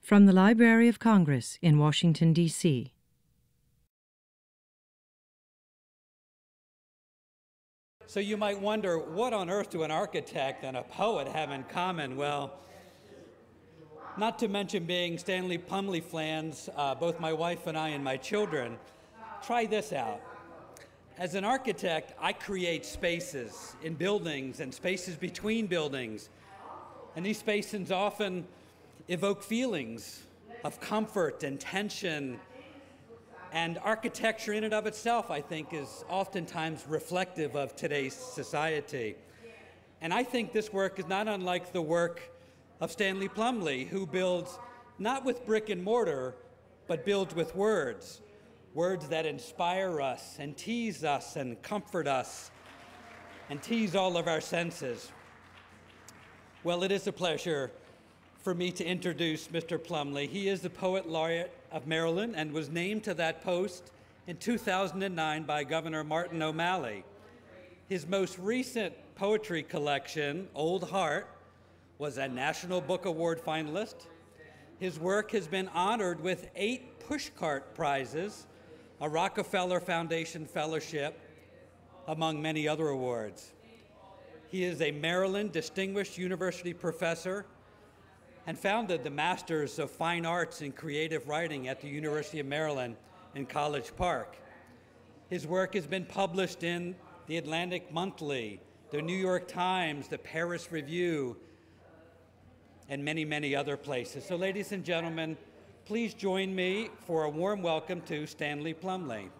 From the Library of Congress in Washington, D.C. So you might wonder, what on earth do an architect and a poet have in common? Well, not to mention being Stanley Plumly fans, both my wife and I and my children. Try this out. As an architect, I create spaces in buildings and spaces between buildings. And these spaces often evoke feelings of comfort and tension. And architecture in and of itself, I think, is oftentimes reflective of today's society. And I think this work is not unlike the work of Stanley Plumly, who builds not with brick and mortar, but builds with words. Words that inspire us and tease us and comfort us and tease all of our senses. Well, it is a pleasure for me to introduce Mr. Plumly. He is the Poet Laureate of Maryland and was named to that post in 2009 by Governor Martin O'Malley. His most recent poetry collection, Old Heart, was a National Book Award finalist. His work has been honored with 8 Pushcart prizes, a Rockefeller Foundation fellowship, among many other awards. He is a Maryland Distinguished University Professor and founded the Masters of Fine Arts in Creative Writing at the University of Maryland in College Park. His work has been published in the Atlantic Monthly, the New York Times, the Paris Review, and many, many other places. So ladies and gentlemen, please join me for a warm welcome to Stanley Plumly.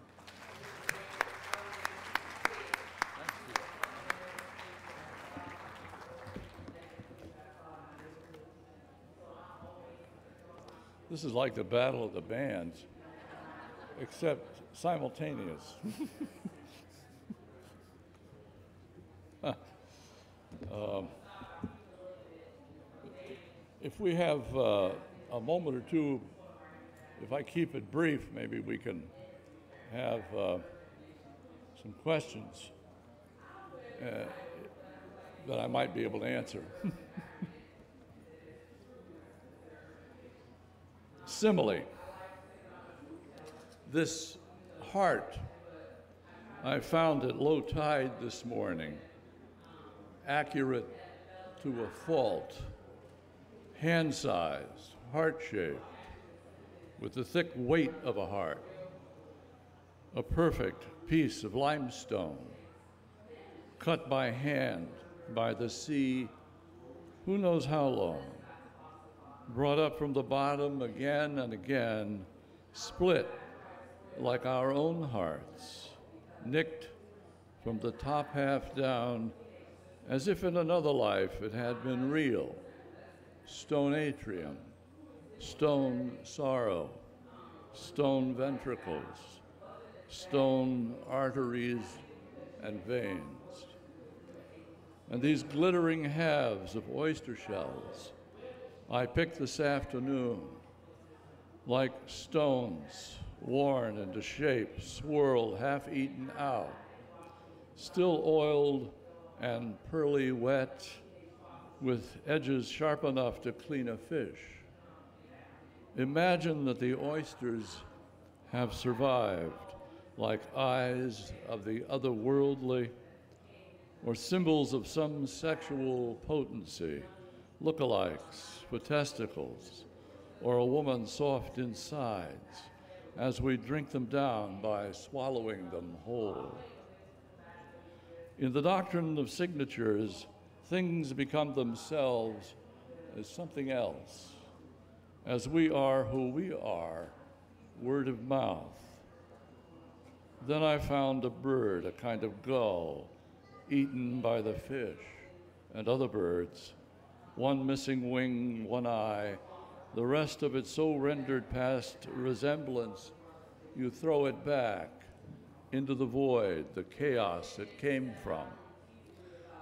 This is like the battle of the bands, except simultaneous. If we have a moment or two, if I keep it brief, maybe we can have some questions that I might be able to answer. Simile. This heart I found at low tide this morning, accurate to a fault, hand-sized, heart-shaped, with the thick weight of a heart, a perfect piece of limestone, cut by hand by the sea, who knows how long, brought up from the bottom again and again, split like our own hearts, nicked from the top half down, as if in another life it had been real. Stone atrium, stone sorrow, stone ventricles, stone arteries and veins. And these glittering halves of oyster shells I picked this afternoon, like stones worn into shape, swirled, half-eaten out, still oiled and pearly wet, with edges sharp enough to clean a fish. Imagine that the oysters have survived, like eyes of the otherworldly, or symbols of some sexual potency, lookalikes for testicles, or a woman soft insides, as we drink them down by swallowing them whole. In the doctrine of signatures, things become themselves as something else, as we are who we are, word of mouth. Then I found a bird, a kind of gull, eaten by the fish and other birds, one missing wing, one eye, the rest of it so rendered past resemblance, you throw it back into the void, the chaos it came from.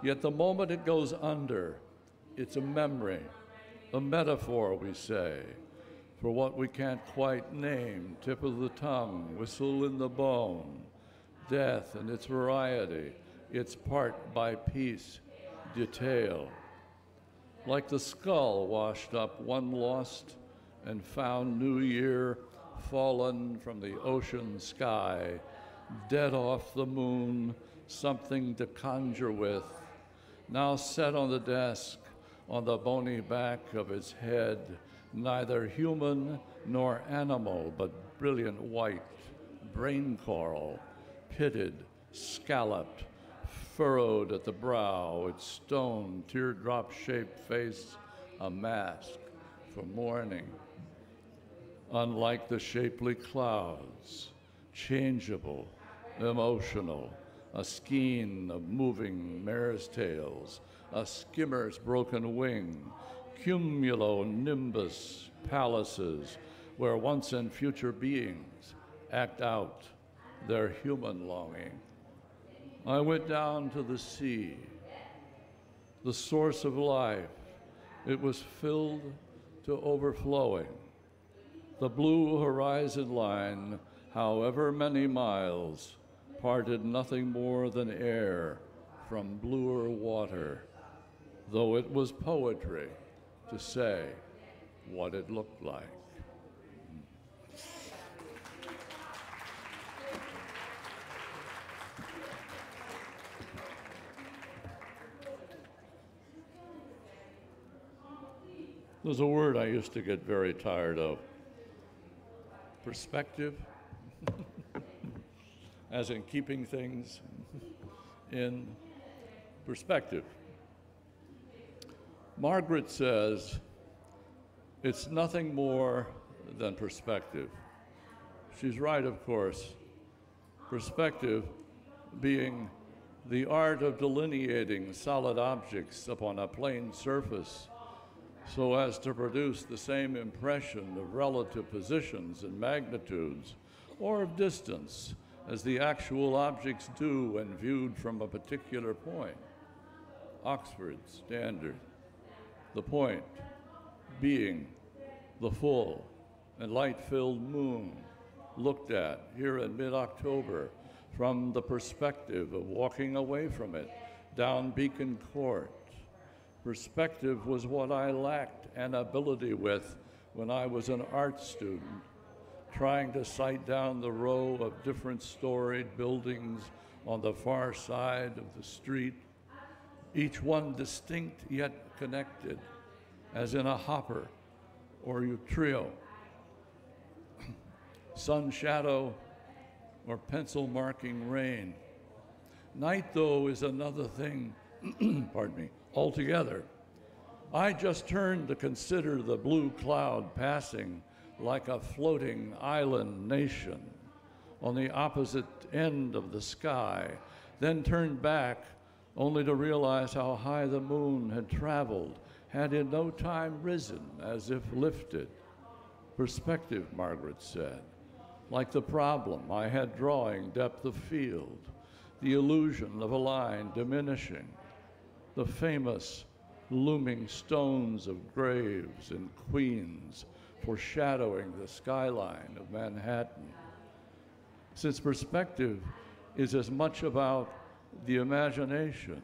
Yet the moment it goes under, it's a memory, a metaphor, we say, for what we can't quite name, tip of the tongue, whistle in the bone, death and its variety, its part by piece, detail. Like the skull washed up, one lost and found New Year fallen from the ocean sky, dead off the moon, something to conjure with, now set on the desk on the bony back of its head, neither human nor animal, but brilliant white, brain coral, pitted, scalloped, furrowed at the brow, its stone, teardrop-shaped face, a mask for mourning. Unlike the shapely clouds, changeable, emotional, a skein of moving mare's tails, a skimmer's broken wing, cumulonimbus palaces, where once and future beings act out their human longing. I went down to the sea, the source of life. It was filled to overflowing. The blue horizon line, however many miles, parted nothing more than air from bluer water, though it was poetry to say what it looked like. There's a word I used to get very tired of. Perspective, as in keeping things in perspective. Margaret says it's nothing more than perspective. She's right, of course. Perspective being the art of delineating solid objects upon a plane surface so as to produce the same impression of relative positions and magnitudes or of distance as the actual objects do when viewed from a particular point. Oxford Standard. The point being the full and light-filled moon looked at here in mid-October from the perspective of walking away from it down Beacon Court. Perspective was what I lacked an ability with when I was an art student, trying to sight down the row of different storied buildings on the far side of the street, each one distinct yet connected, as in a hopper or a trio. Sun shadow or pencil marking rain. Night, though, is another thing, pardon me, altogether. I just turned to consider the blue cloud passing like a floating island nation on the opposite end of the sky, then turned back only to realize how high the moon had traveled, had in no time risen as if lifted. Perspective, Margaret said, like the problem I had drawing depth of field, the illusion of a line diminishing, the famous looming stones of Graves and Queens foreshadowing the skyline of Manhattan. Since perspective is as much about the imagination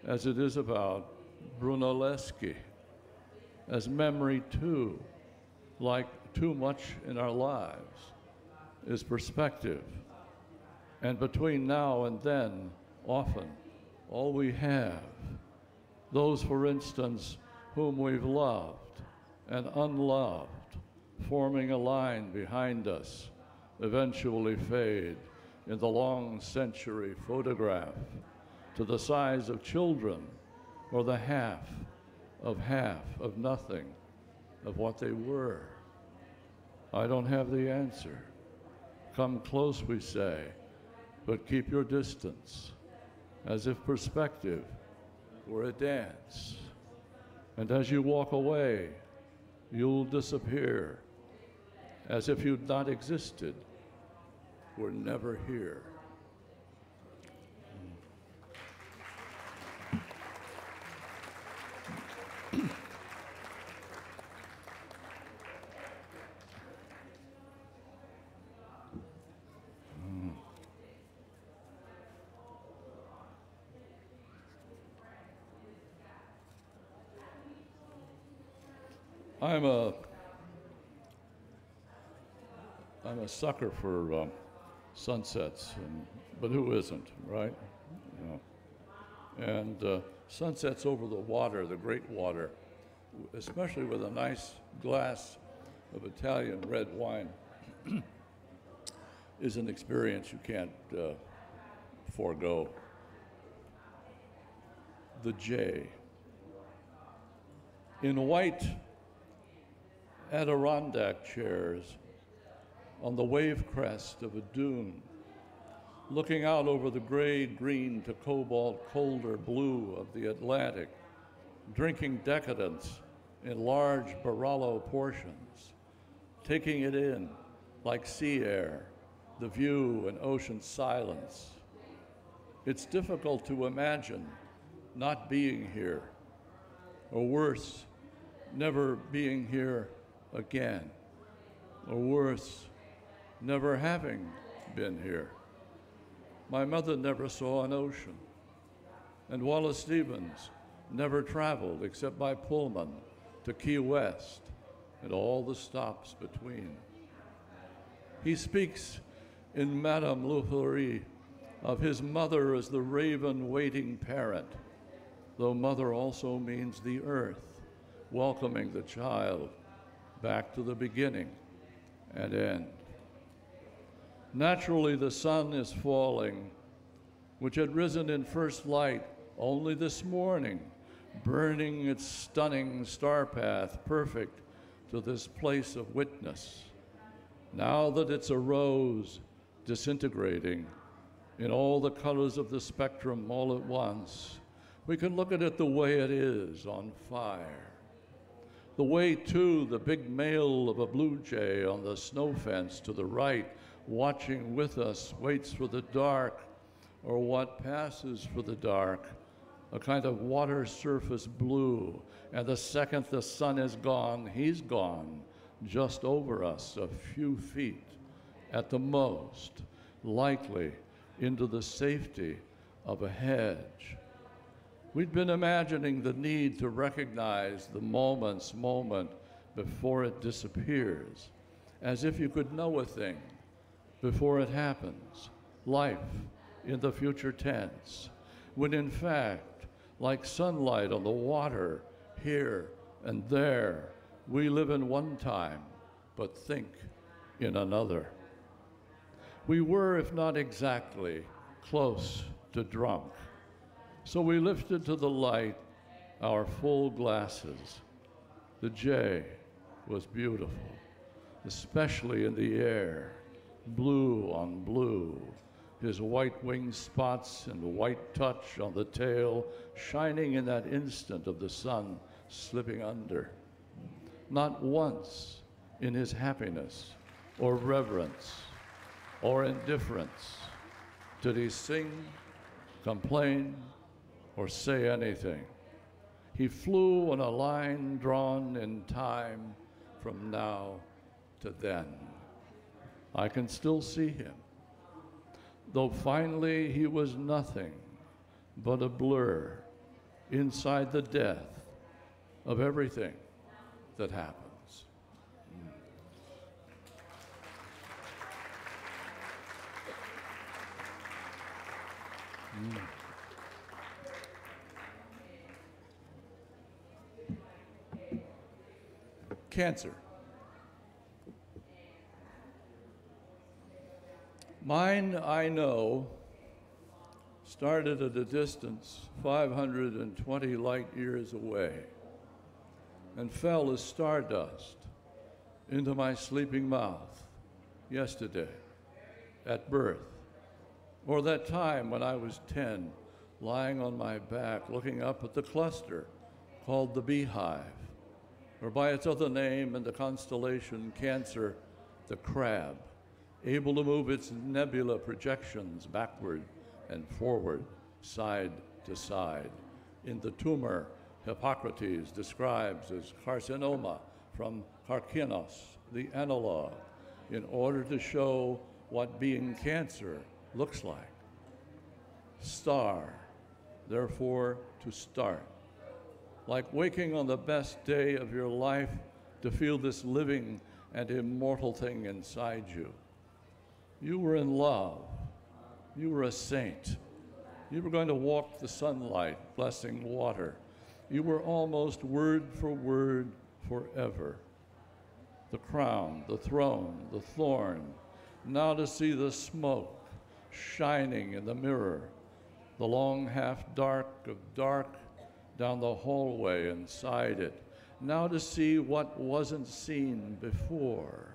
as it is about Brunelleschi, as memory too, like too much in our lives, is perspective. And between now and then, often, all we have, those, for instance, whom we've loved and unloved, forming a line behind us, eventually fade in the long century photograph to the size of children or the half of nothing of what they were. I don't have the answer. Come close, we say, but keep your distance, as if perspective were a dance. And as you walk away, you'll disappear, as if you'd not existed, were never here. I'm a I'm a sucker for sunsets, but who isn't, right? You know. And sunsets over the water, the great water, especially with a nice glass of Italian red wine, is an experience you can't forego. The J. In white Adirondack chairs on the wave crest of a dune, looking out over the gray green to cobalt colder blue of the Atlantic, drinking decadence in large Barolo portions, taking it in like sea air, the view and ocean silence. It's difficult to imagine not being here, or worse, never being here again, or worse, never having been here. My mother never saw an ocean, and Wallace Stevens never traveled except by Pullman to Key West and all the stops between. He speaks in Madame Louverie of his mother as the raven waiting parent, though mother also means the earth, welcoming the child back to the beginning and end. Naturally, the sun is falling, which had risen in first light only this morning, burning its stunning star path perfect to this place of witness. Now that it's a rose disintegrating in all the colors of the spectrum all at once, we can look at it the way it is, on fire. The way, too, the big male of a blue jay on the snow fence to the right, watching with us, waits for the dark, or what passes for the dark, a kind of water surface blue, and the second the sun is gone, he's gone, just over us, a few feet at the most, likely into the safety of a hedge. We'd been imagining the need to recognize the moment's moment before it disappears, as if you could know a thing before it happens, life in the future tense, when in fact, like sunlight on the water, here and there, we live in one time, but think in another. We were, if not exactly, close to drunk. So we lifted to the light our full glasses. The J was beautiful, especially in the air, blue on blue, his white wing spots and white touch on the tail shining in that instant of the sun slipping under. Not once in his happiness or reverence or indifference did he sing, complain, or say anything. He flew on a line drawn in time from now to then. I can still see him, though finally he was nothing but a blur inside the death of everything that happens. Cancer. Mine, I know, started at a distance 520 light years away and fell as stardust into my sleeping mouth yesterday at birth, or that time when I was 10, lying on my back looking up at the cluster called the Beehive, or by its other name in the constellation Cancer, the crab, able to move its nebula projections backward and forward, side to side. In the tumor, Hippocrates describes as carcinoma from carcinos, the analog, in order to show what being cancer looks like. Star, therefore to start. Like waking on the best day of your life to feel this living and immortal thing inside you. You were in love. You were a saint. You were going to walk the sunlight, blessing water. You were almost word for word forever. The crown, the throne, the thorn, now to see the smoke shining in the mirror, the long half dark of dark down the hallway inside it, now to see what wasn't seen before,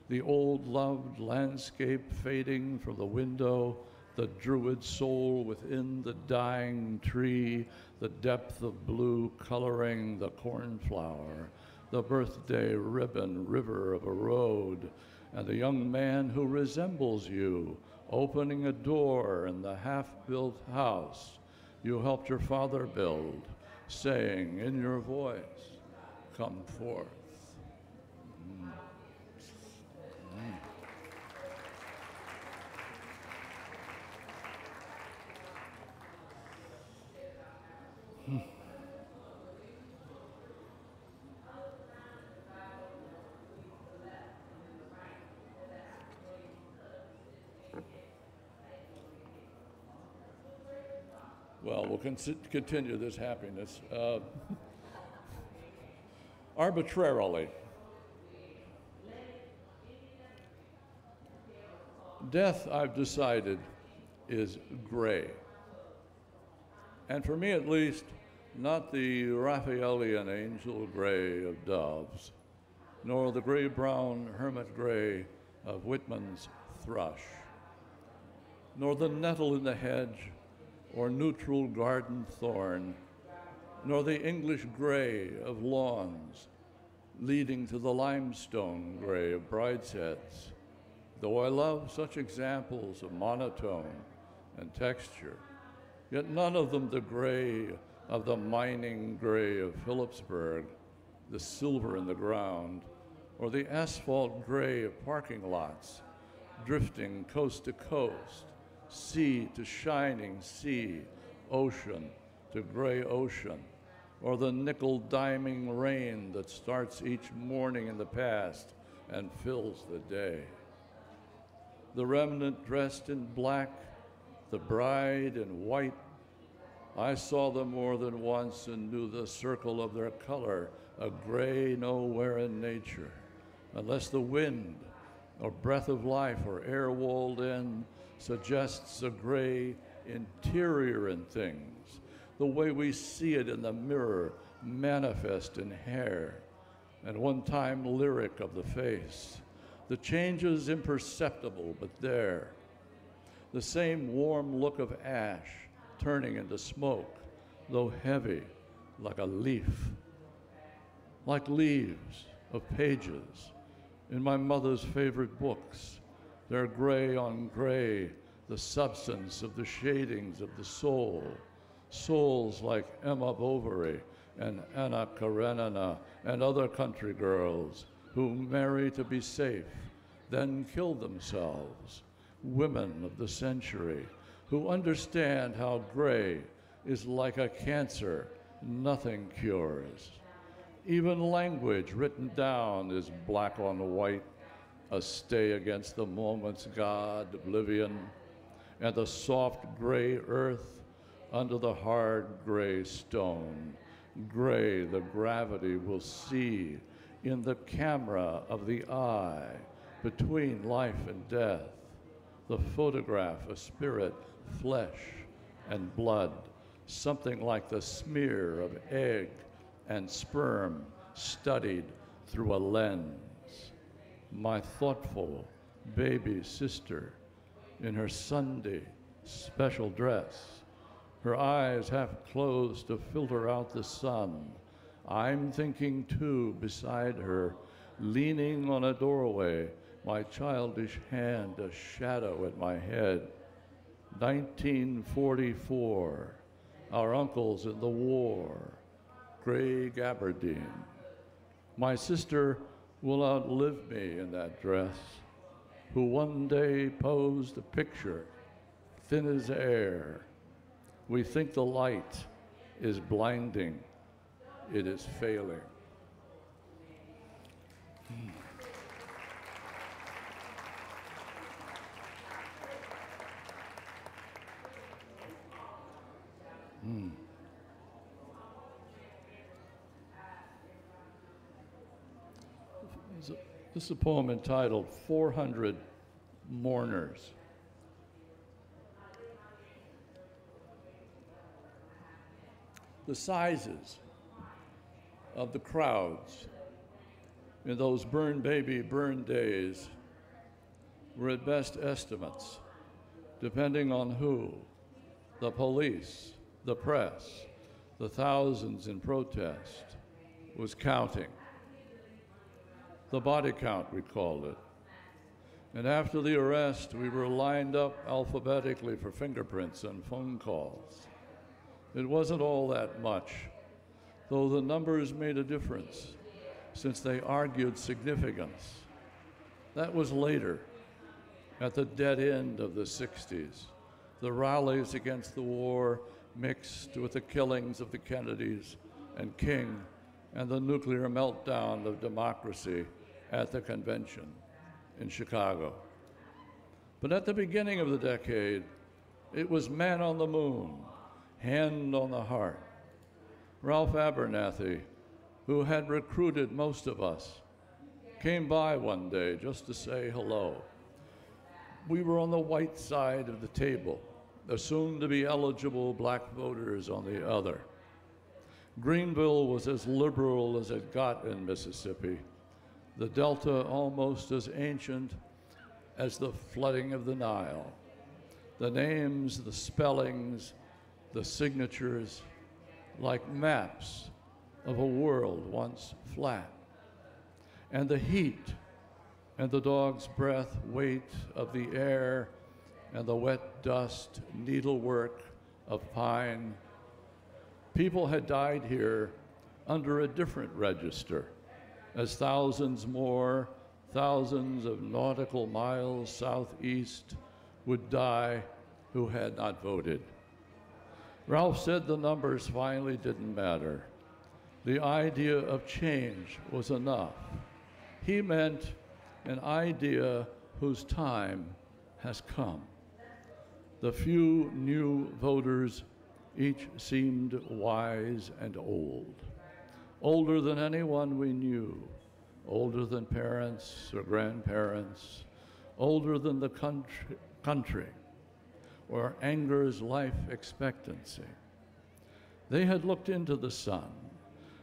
the old loved landscape fading from the window, the druid soul within the dying tree, the depth of blue coloring the cornflower, the birthday ribbon river of a road, and the young man who resembles you, opening a door in the half-built house you helped your father build, saying in your voice, "Come forth." Well, we'll continue this happiness. Arbitrarily. Death, I've decided, is gray. And for me at least, not the Raphaelian angel gray of doves, nor the gray-brown hermit gray of Whitman's thrush, nor the nettle in the hedge or neutral garden thorn, nor the English gray of lawns leading to the limestone gray of bridesheads, though I love such examples of monotone and texture, yet none of them the gray of the mining gray of Phillipsburg, the silver in the ground, or the asphalt gray of parking lots, drifting coast to coast, sea to shining sea, ocean to gray ocean, or the nickel diming rain that starts each morning in the past and fills the day. The remnant dressed in black, the bride in white, I saw them more than once and knew the circle of their color, a gray nowhere in nature, unless the wind or breath of life or air walled in suggests a gray interior in things, the way we see it in the mirror, manifest in hair, and one-time lyric of the face. The changes imperceptible, but there. The same warm look of ash turning into smoke, though heavy, like a leaf. Like leaves of pages in my mother's favorite books. They're gray on gray, the substance of the shadings of the soul. Souls like Emma Bovary and Anna Karenina and other country girls who marry to be safe, then kill themselves. Women of the century who understand how gray is like a cancer nothing cures. Even language written down is black on white, a stay against the moment's God, oblivion, and the soft gray earth under the hard gray stone. Gray, the gravity will see in the camera of the eye between life and death. The photograph, a spirit, flesh and blood, something like the smear of egg and sperm studied through a lens. My thoughtful baby sister in her Sunday special dress, her eyes half closed to filter out the sun. I'm thinking too beside her, leaning on a doorway, my childish hand a shadow at my head. 1944, our uncles in the war, gray gabardine. My sister will outlive me in that dress, who one day posed a picture, thin as air. We think the light is blinding. It is failing. This is a poem entitled 400 Mourners. The sizes of the crowds in those burn baby burn days were at best estimates, depending on who, the police, the press, the thousands in protest, was counting. The body count, we called it. And after the arrest, we were lined up alphabetically for fingerprints and phone calls. It wasn't all that much, though the numbers made a difference, since they argued significance. That was later, at the dead end of the 60s. The rallies against the war mixed with the killings of the Kennedys and King and the nuclear meltdown of democracy at the convention in Chicago. But at the beginning of the decade, it was man on the moon, hand on the heart. Ralph Abernathy, who had recruited most of us, came by one day just to say hello. We were on the white side of the table, the soon-to-be eligible black voters on the other. Greenville was as liberal as it got in Mississippi, the Delta almost as ancient as the flooding of the Nile. The names, the spellings, the signatures, like maps of a world once flat. And the heat and the dog's breath weight of the air and the wet dust needlework of pine. People had died here under a different register, as thousands more, thousands of nautical miles southeast would die who had not voted. Ralph said the numbers finally didn't matter. The idea of change was enough. He meant an idea whose time has come. The few new voters each seemed wise and old, older than anyone we knew, older than parents or grandparents, older than the country or anger's life expectancy. They had looked into the sun.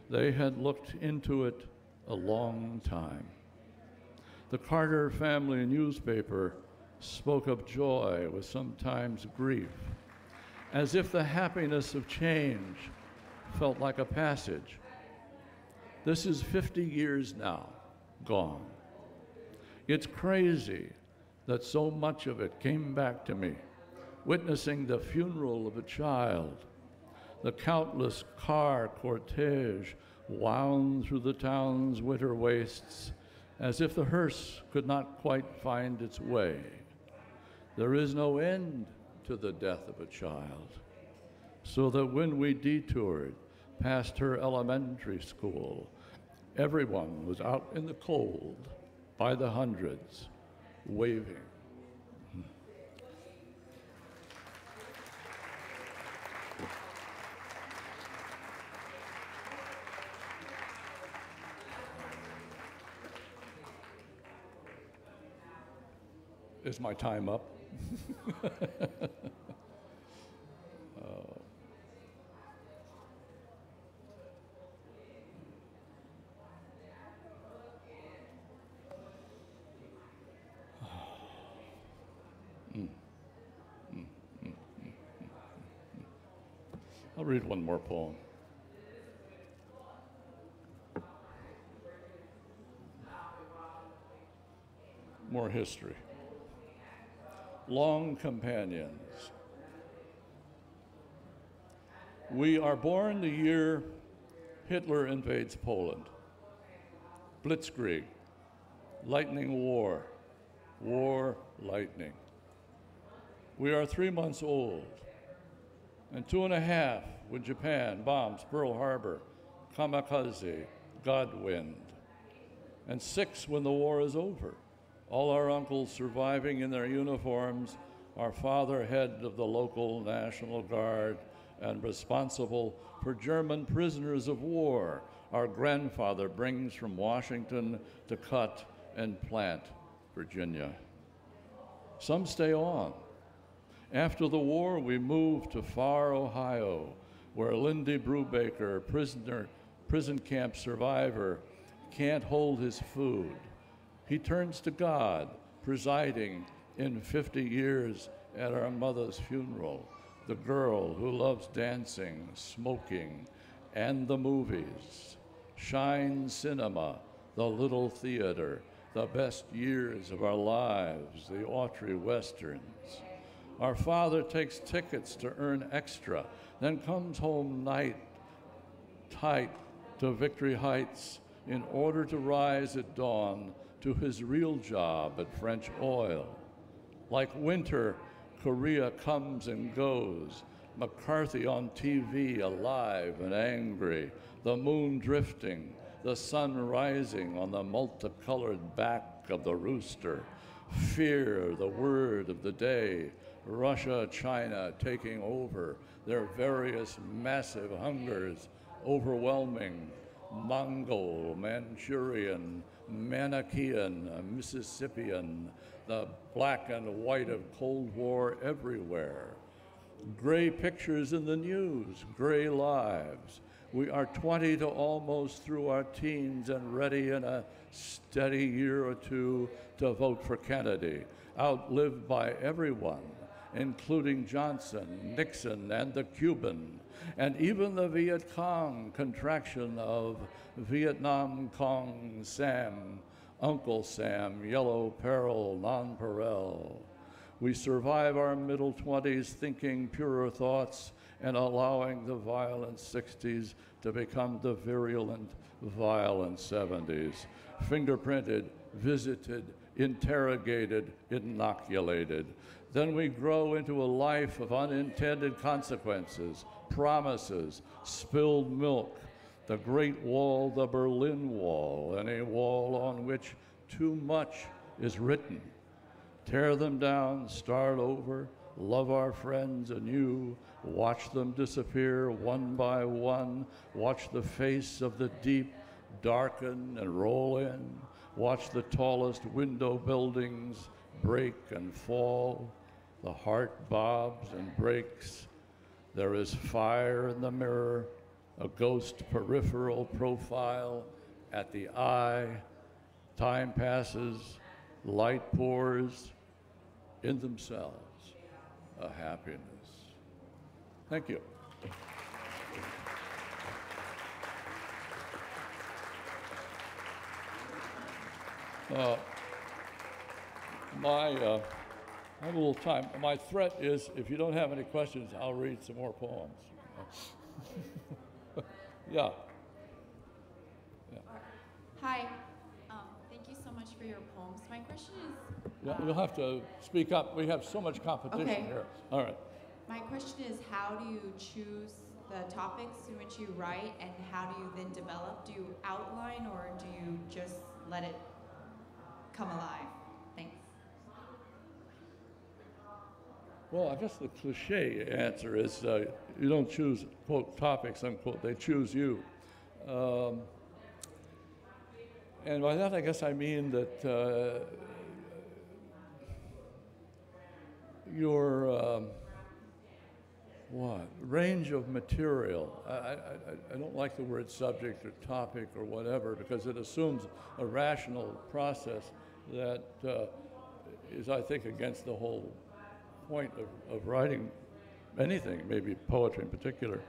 They had looked into it a long time. The Carter family newspaper spoke of joy with sometimes grief, as if the happiness of change felt like a passage. This is 50 years now, gone. It's crazy that so much of it came back to me, witnessing the funeral of a child. The countless car cortege wound through the town's winter wastes as if the hearse could not quite find its way. There is no end to the death of a child, so that when we detoured past her elementary school, everyone was out in the cold by the hundreds, waving. Is my time up? I'll read one more poem. More history. Long companions. We are born the year Hitler invades Poland. Blitzkrieg, lightning war, war, lightning. We are 3 months old, and 2.5 when Japan bombs Pearl Harbor, kamikaze, Godwind, and 6 when the war is over. All our uncles surviving in their uniforms, our father head of the local National Guard, and responsible for German prisoners of war our grandfather brings from Washington to cut and plant Virginia. Some stay on. After the war, we moved to far Ohio, where Lindy Brubaker, prison camp survivor, can't hold his food. He turns to God, presiding in 50 years at our mother's funeral, the girl who loves dancing, smoking, and the movies. Shine Cinema, the Little Theater, the best years of our lives, the Autry Westerns. Our father takes tickets to earn extra, then comes home tight to Victory Heights in order to rise at dawn to his real job at French Oil. Like winter, Korea comes and goes, McCarthy on TV, alive and angry, the moon drifting, the sun rising on the multicolored back of the rooster, fear, the word of the day, Russia, China taking over, their various massive hungers, overwhelming, Mongol, Manchurian, Manichaean, Mississippian, the black and white of Cold War everywhere. Gray pictures in the news, gray lives. We are 20 to almost through our teens and ready in a steady year or two to vote for Kennedy, outlived by everyone, including Johnson, Nixon, and the Cuban, and even the Viet Cong contraction of Vietnam Cong Sam, Uncle Sam, Yellow Peril, Nonpareil. We survive our middle 20s thinking purer thoughts and allowing the violent 60s to become the virulent, violent 70s. Fingerprinted, visited, interrogated, inoculated. Then we grow into a life of unintended consequences, promises, spilled milk, the Great Wall, the Berlin Wall, and a wall on which too much is written. Tear them down, start over, love our friends anew, watch them disappear one by one, watch the face of the deep darken and roll in, watch the tallest window buildings break and fall, the heart bobs and breaks. There is fire in the mirror, a ghost peripheral profile at the eye. Time passes, light pours, in themselves, a happiness. Thank you. I have a little time. My threat is, if you don't have any questions, I'll read some more poems. Yeah. Hi. Thank you so much for your poems. My question is... You'll have to speak up. We have so much competition here. All right. My question is, how do you choose the topics in which you write, and how do you then develop? Do you outline, or do you just let it come alive? Thanks. Well, I guess the cliche answer is you don't choose, quote, topics, unquote. They choose you. And by that, I guess I mean that your range of material. I don't like the word subject or topic or whatever, because it assumes a rational process that is, I think, against the whole point of writing anything, maybe poetry in particular.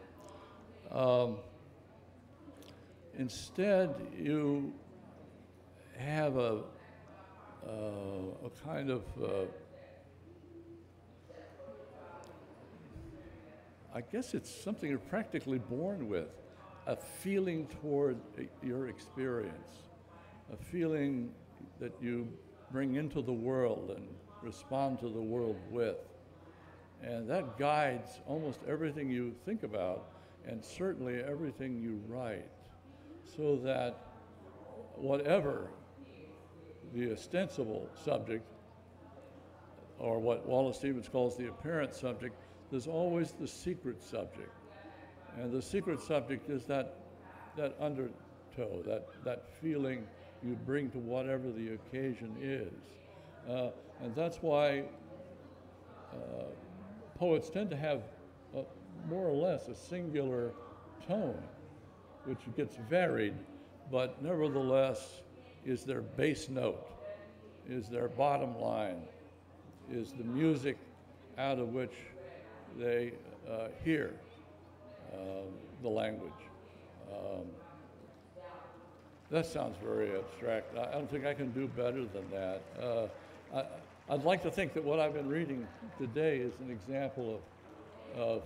Instead, you have a kind of I guess it's something you're practically born with, a feeling toward your experience, a feeling that you bring into the world and respond to the world with. And that guides almost everything you think about, and certainly everything you write, so that whatever the ostensible subject, or what Wallace Stevens calls the apparent subject, there's always the secret subject. And the secret subject is that undertow, that feeling you bring to whatever the occasion is. And that's why poets tend to have more or less a singular tone, which gets varied, but nevertheless is their base note, is their bottom line, is the music out of which they hear the language. That sounds very abstract. I don't think I can do better than that. I'd like to think that what I've been reading today is an example of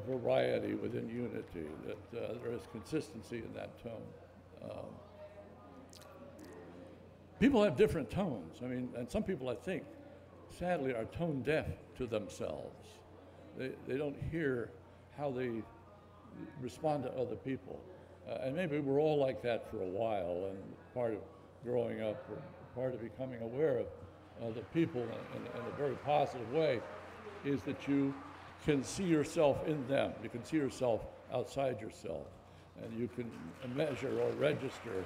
variety within unity, that there is consistency in that tone. People have different tones. I mean, and some people, I think, sadly, are tone deaf to themselves. They don't hear how they respond to other people. And maybe we're all like that for a while, and part of growing up, or part of becoming aware of other people in a very positive way, is that you can see yourself in them. You can see yourself outside yourself, and you can measure or register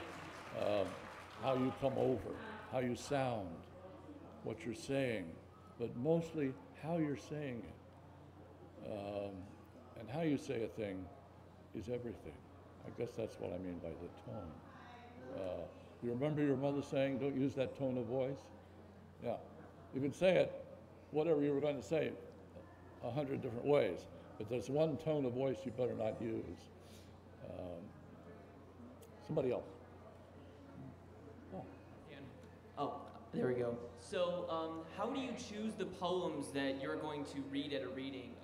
how you come over, how you sound, what you're saying, but mostly how you're saying it. And how you say a thing is everything. I guess that's what I mean by the tone. You remember your mother saying, don't use that tone of voice? Yeah. You can say it, whatever you were going to say, 100 different ways, but there's one tone of voice you better not use. Somebody else. Oh, there we go. So how do you choose the poems that you're going to read at a reading?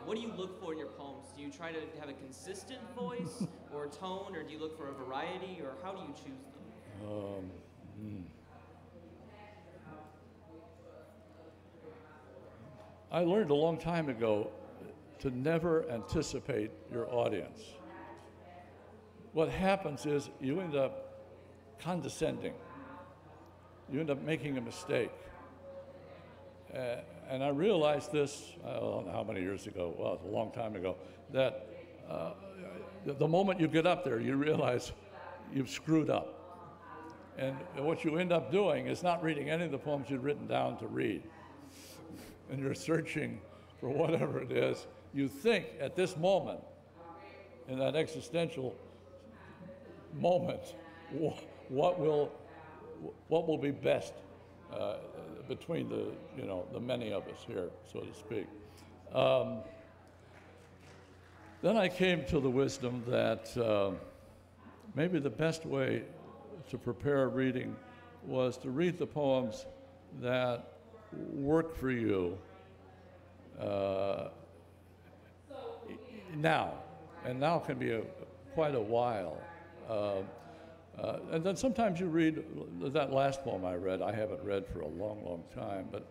What do you look for in your poems? Do you try to have a consistent voice or tone, or do you look for a variety, or how do you choose them? I learned a long time ago to never anticipate your audience. What happens is you end up condescending. You end up making a mistake. And I realized this, I don't know how many years ago, well, it's a long time ago, that the moment you get up there, you realize you've screwed up. And what you end up doing is not reading any of the poems you've written down to read. And you're searching for whatever it is you think at this moment, in that existential moment, what will be best between the many of us here, so to speak. Then I came to the wisdom that maybe the best way to prepare a reading was to read the poems that work for you now, and now can be quite a while. And then sometimes you read that last poem I read. I haven't read for a long, long time, but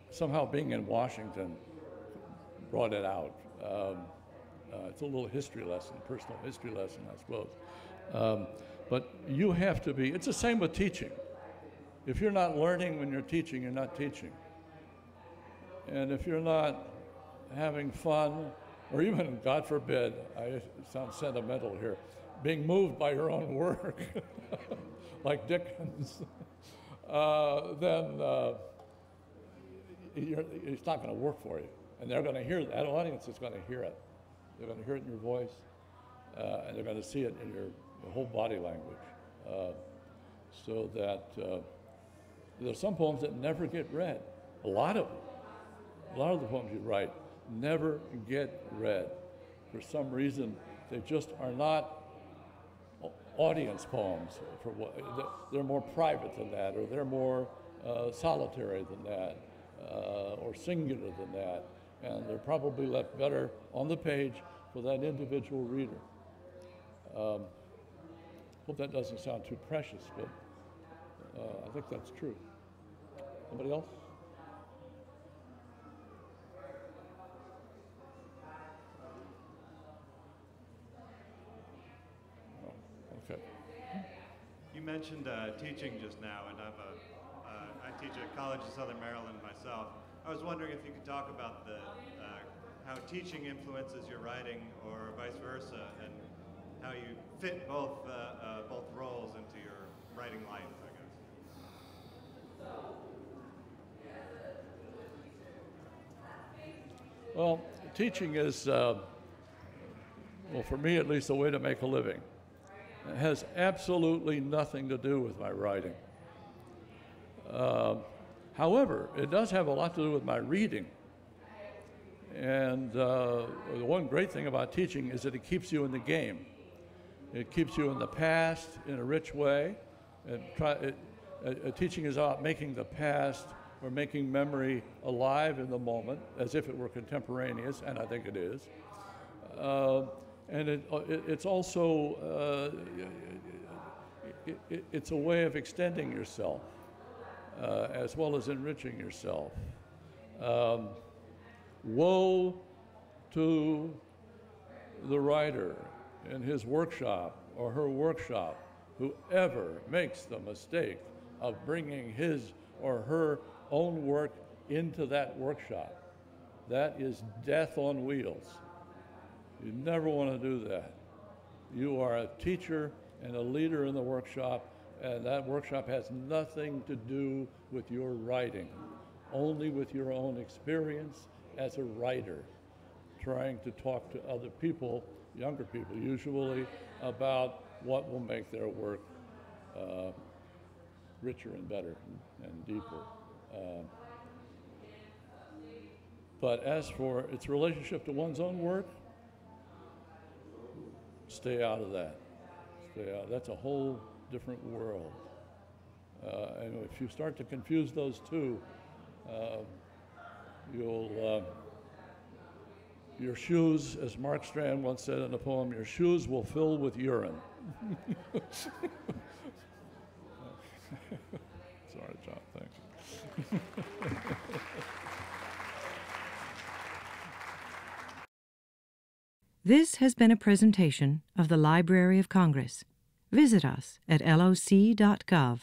somehow being in Washington brought it out. It's a little history lesson, personal history lesson, I suppose. But you have to be, it's the same with teaching. If you're not learning when you're teaching, you're not teaching. And if you're not having fun, or even, God forbid, I sound sentimental here, being moved by your own work, like Dickens, then it's not going to work for you. And they're going to hear, that audience is going to hear it. They're going to hear it in your voice, and they're going to see it in your whole body language. So that there's some poems that never get read. A lot of the poems you write never get read. For some reason, they just are not audience poems. They're more private than that, or they're more solitary than that, or singular than that, and they're probably left better on the page for that individual reader. Hope that doesn't sound too precious, but I think that's true. Somebody else? You mentioned teaching just now, and I teach at College of Southern Maryland myself. I was wondering if you could talk about how teaching influences your writing, or vice versa, and how you fit both roles into your writing life, I guess. Well, teaching is, well, for me at least, a way to make a living. It has absolutely nothing to do with my writing. However, it does have a lot to do with my reading. And the one great thing about teaching is that it keeps you in the game. It keeps you in the past in a rich way. Teaching is about making the past or making memory alive in the moment, as if it were contemporaneous, and I think it is. And it's also, it's a way of extending yourself, as well as enriching yourself. Woe to the writer in his workshop or her workshop whoever makes the mistake of bringing his or her own work into that workshop. That is death on wheels. You never want to do that. You are a teacher and a leader in the workshop, and that workshop has nothing to do with your writing, only with your own experience as a writer, trying to talk to other people, younger people usually, about what will make their work richer and better and deeper. But as for its relationship to one's own work, stay out of that. Stay out. That's a whole different world. And if you start to confuse those two, your shoes, as Mark Strand once said in a poem, your shoes will fill with urine. Sorry, John, thanks. This has been a presentation of the Library of Congress. Visit us at loc.gov.